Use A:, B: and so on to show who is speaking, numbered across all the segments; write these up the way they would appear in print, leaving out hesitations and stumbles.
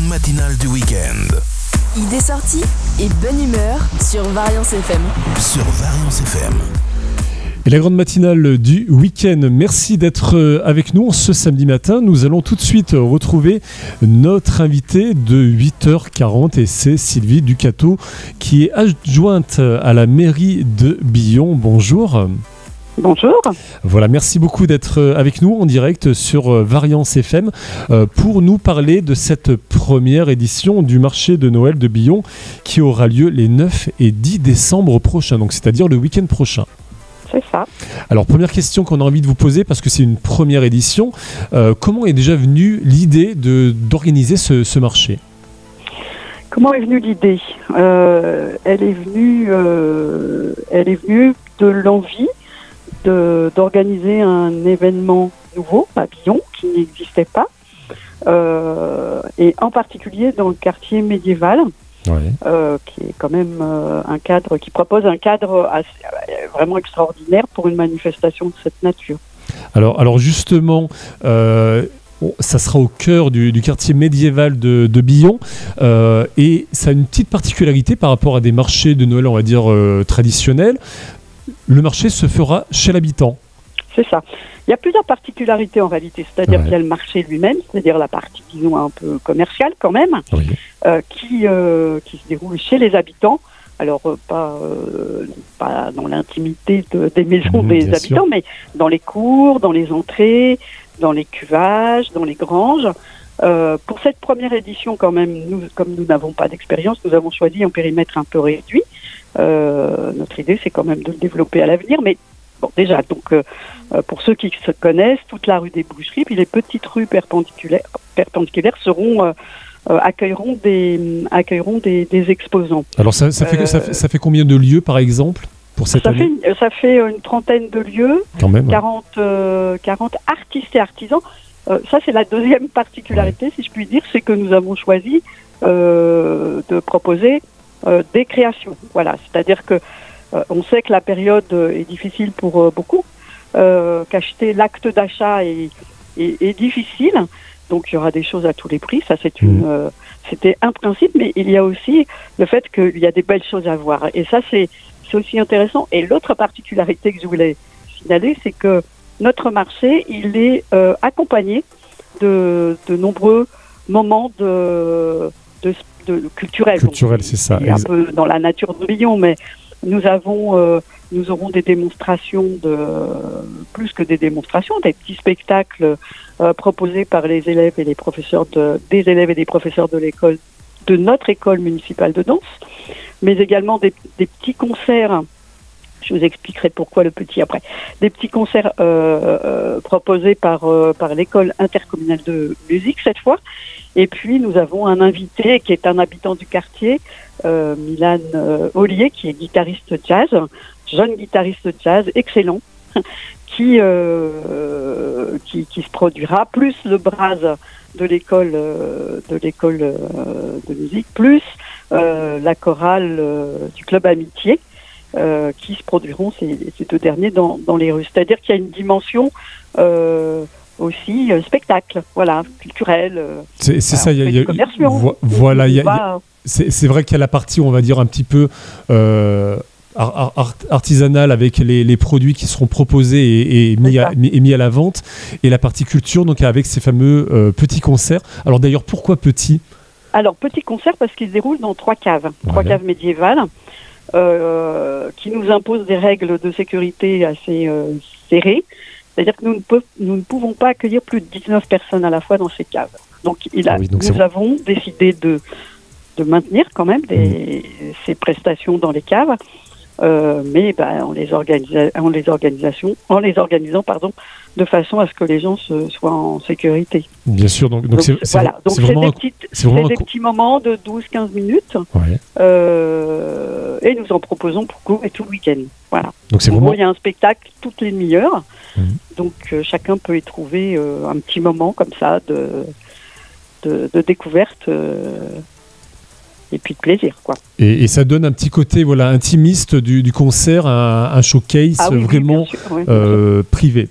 A: grande matinale du week-end.
B: Idées sorties et bonne humeur sur Variance FM.
A: Sur Variance FM.
C: Et la grande matinale du week-end, merci d'être avec nous ce samedi matin. Nous allons tout de suite retrouver notre invitée de 8h40 et c'est Sylvie Ducato qui est adjointe à la mairie de Billon. Bonjour.
D: Bonjour.
C: Voilà, merci beaucoup d'être avec nous en direct sur Variance FM pour nous parler de cette première édition du marché de Noël de Billon qui aura lieu les 9 et 10 décembre prochains, donc c'est-à-dire le week-end prochain.
D: C'est ça.
C: Alors, première question qu'on a envie de vous poser, parce que c'est une première édition, comment est déjà venue l'idée d'organiser ce marché ?
D: Comment est venue l'idée ? Elle est venue de l'envie d'organiser un événement nouveau à Billon qui n'existait pas, et en particulier dans le quartier médiéval. Ouais. Qui est quand même un cadre, qui propose un cadre vraiment extraordinaire pour une manifestation de cette nature.
C: Alors justement, ça sera au cœur du quartier médiéval de Billon, et ça a une petite particularité par rapport à des marchés de Noël, on va dire, traditionnels. Le marché se fera chez l'habitant.
D: C'est ça. Il y a plusieurs particularités en réalité, c'est-à-dire qu'il y a le marché lui-même, c'est-à-dire la partie, disons, un peu commerciale quand même, oui. Qui se déroule chez les habitants. Alors, pas dans l'intimité des maisons des habitants, mais dans les cours, dans les entrées, dans les cuvages, dans les granges. Pour cette première édition, quand même, comme nous n'avons pas d'expérience, nous avons choisi un périmètre un peu réduit. Notre idée, c'est quand même de le développer à l'avenir, mais bon, déjà, donc, pour ceux qui se connaissent, toute la rue des Boucheries, puis les petites rues perpendiculaires accueilleront des exposants.
C: Alors, ça fait combien de lieux, par exemple, pour cette année ?
D: Ça fait une trentaine de lieux, quand même, 40 artistes et artisans. Ça, c'est la deuxième particularité, si je puis dire, c'est que nous avons choisi de proposer des créations. Voilà, c'est-à-dire que on sait que la période est difficile pour beaucoup, qu'acheter l'acte d'achat est difficile, donc il y aura des choses à tous les prix, ça c'était un principe, mais il y a aussi le fait qu'il y a des belles choses à voir, et ça c'est aussi intéressant. Et l'autre particularité que je voulais signaler, c'est que notre marché, il est accompagné de nombreux moments culturels.
C: Culturel, c'est ça.
D: Un peu dans la nature de Billon, mais nous aurons des démonstrations plus que des démonstrations, des petits spectacles proposés par les élèves et les professeurs des élèves et des professeurs de l'école, de notre école municipale de danse, mais également des petits concerts. Je vous expliquerai pourquoi le petit après. Des petits concerts proposés par l'école intercommunale de musique cette fois. Et puis nous avons un invité qui est un habitant du quartier, Milan Ollier, qui est guitariste jazz, jeune guitariste jazz, excellent, qui se produira, plus le brass de l'école de musique, plus la chorale du club Amitié, qui se produiront ces deux derniers dans les rues. C'est-à-dire qu'il y a une dimension aussi spectacle, voilà, culturel.
C: C'est ça, il y a voilà, c'est vrai qu'il y a la partie, on va dire, un petit peu artisanale avec les produits qui seront proposés et mis à la vente, et la partie culture, donc avec ces fameux petits concerts. Alors d'ailleurs, pourquoi petits ?
D: Alors, petits concerts parce qu'ils se déroulent dans trois caves médiévales, qui nous imposent des règles de sécurité assez serrées. C'est-à-dire que nous ne pouvons pas accueillir plus de 19 personnes à la fois dans ces caves. Donc, nous avons décidé de maintenir quand même ces prestations dans les caves, mais en les organisant de façon à ce que les gens soient en sécurité.
C: Bien sûr, donc c'est
D: des petits moments de 12-15 minutes, et nous en proposons pour tout le week-end. Voilà. Donc il y a un spectacle toutes les demi-heures, donc chacun peut y trouver un petit moment comme ça de découverte et puis de plaisir, quoi.
C: Et ça donne un petit côté intimiste du concert, un showcase vraiment privé.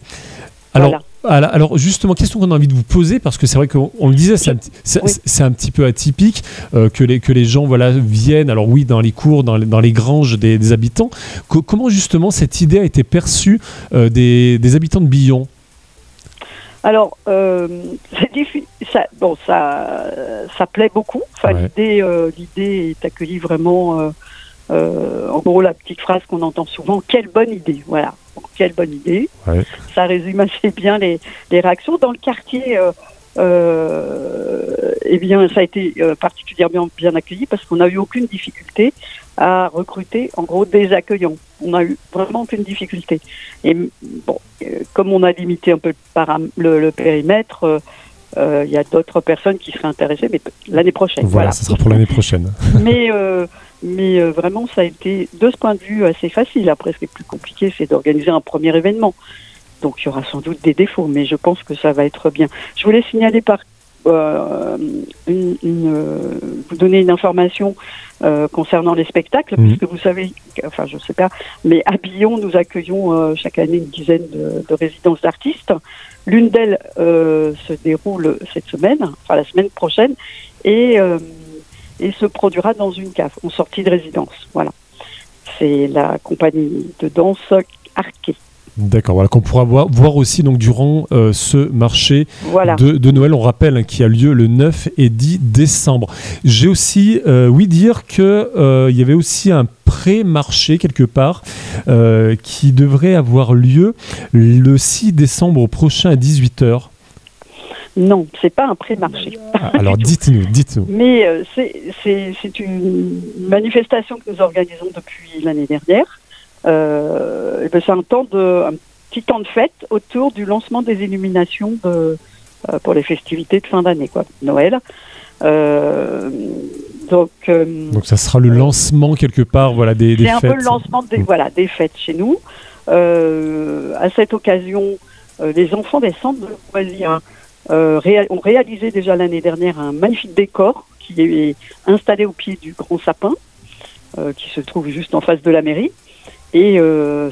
C: Alors, Alors justement, question qu'on a envie de vous poser, parce que c'est vrai qu'on le disait, c'est un petit peu atypique que les gens viennent, alors oui, dans les cours, dans les granges des habitants. Comment justement cette idée a été perçue des habitants de Billon ?
D: Alors, c'est difficile. Ça plaît beaucoup. Enfin, l'idée est accueillie vraiment. En gros, la petite phrase qu'on entend souvent, quelle bonne idée. Voilà, quelle bonne idée. Ouais. Ça résume assez bien les réactions. Dans le quartier, eh bien, ça a été particulièrement bien accueilli parce qu'on n'a eu aucune difficulté à recruter, en gros, des accueillants. On n'a eu vraiment aucune difficulté. Et bon, comme on a limité un peu le périmètre, il y a d'autres personnes qui seraient intéressées, mais l'année prochaine.
C: Voilà, ça sera pour l'année prochaine.
D: Mais vraiment, ça a été, de ce point de vue, assez facile. Après, ce qui est plus compliqué, c'est d'organiser un premier événement. Donc, il y aura sans doute des défauts, mais je pense que ça va être bien. Je voulais signaler vous donner une information concernant les spectacles, puisque vous savez, enfin, je ne sais pas, mais à Billon, nous accueillons chaque année une dizaine de résidences d'artistes. L'une d'elles se déroule cette semaine, enfin la semaine prochaine, et se produira dans une cave, en sortie de résidence. Voilà. C'est la compagnie de danse Arquet.
C: D'accord, voilà, qu'on pourra voir aussi donc, durant ce marché de Noël, on rappelle, qui a lieu le 9 et 10 décembre. J'ai aussi dire qu'il y avait aussi un pré-marché quelque part qui devrait avoir lieu le 6 décembre prochain à 18h.
D: Non, c'est pas un pré-marché.
C: Alors dites-nous.
D: Mais c'est une manifestation que nous organisons depuis l'année dernière. C'est un petit temps de fête autour du lancement des illuminations pour les festivités de fin d'année, Noël. Donc
C: ça sera le lancement quelque part, des fêtes.
D: C'est un peu le lancement des fêtes chez nous. À cette occasion, les enfants des centres de loisirs ont réalisé déjà l'année dernière un magnifique décor qui est installé au pied du grand sapin, qui se trouve juste en face de la mairie. Et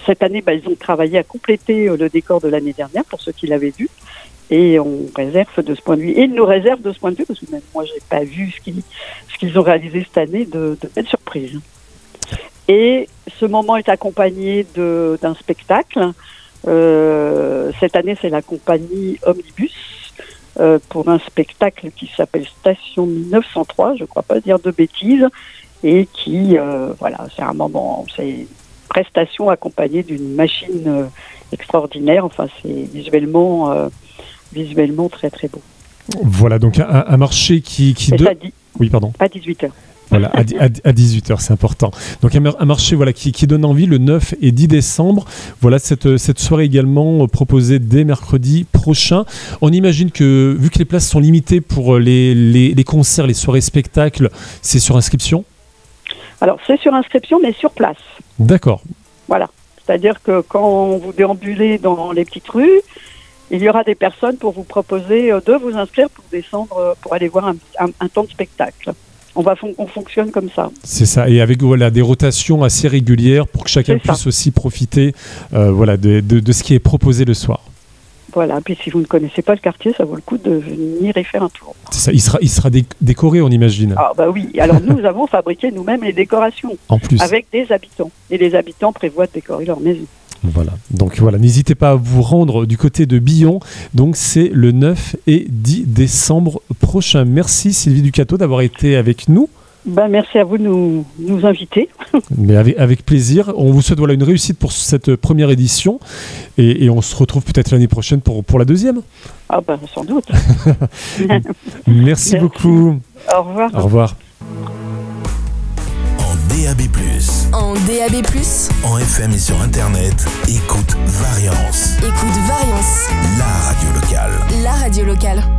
D: cette année, ils ont travaillé à compléter le décor de l'année dernière, pour ceux qui l'avaient vu. Et on réserve de ce point de vue. Et ils nous réservent de ce point de vue, parce que même moi, je n'ai pas vu ce qu'ils ont réalisé cette année, de belles surprises. Et ce moment est accompagné d'un spectacle. Cette année, c'est la compagnie Omnibus, pour un spectacle qui s'appelle Station 1903, je ne crois pas dire de bêtises, et qui, c'est un moment... prestation accompagnée d'une machine extraordinaire. Enfin, c'est visuellement très très beau.
C: Voilà, donc un marché qui oui, pardon.
D: À 18h.
C: Voilà, à 18h, c'est important. Donc un marché qui donne envie le 9 et 10 décembre. Voilà, cette soirée également proposée dès mercredi prochain. On imagine que, vu que les places sont limitées pour les concerts, les soirées spectacles, c'est sur inscription ?
D: Alors, c'est sur inscription, mais sur place.
C: D'accord.
D: Voilà. C'est-à-dire que quand vous déambulez dans les petites rues, il y aura des personnes pour vous proposer de vous inscrire pour descendre, pour aller voir un temps de spectacle. On fonctionne comme ça. C'est ça.
C: Et avec des rotations assez régulières pour que chacun puisse aussi profiter de ce qui est proposé le soir.
D: Voilà, puis si vous ne connaissez pas le quartier, ça vaut le coup de venir y faire un tour.
C: C'est ça, il sera décoré, on imagine.
D: Ah oui, alors nous avons fabriqué nous-mêmes les décorations.
C: En plus.
D: Avec des habitants. Et les habitants prévoient de décorer leur maison.
C: Voilà, donc n'hésitez pas à vous rendre du côté de Billon. Donc c'est le 9 et 10 décembre prochain. Merci Sylvie Ducato d'avoir été avec nous.
D: Merci à vous de nous inviter.
C: Mais avec plaisir. On vous souhaite une réussite pour cette première édition et on se retrouve peut-être l'année prochaine pour la deuxième.
D: Sans doute.
C: Merci beaucoup.
D: Au revoir.
C: Au revoir.
A: En DAB+.
B: En DAB+.
A: En FM et sur Internet, écoute Variance.
B: Écoute Variance.
A: La radio locale.
B: La radio locale.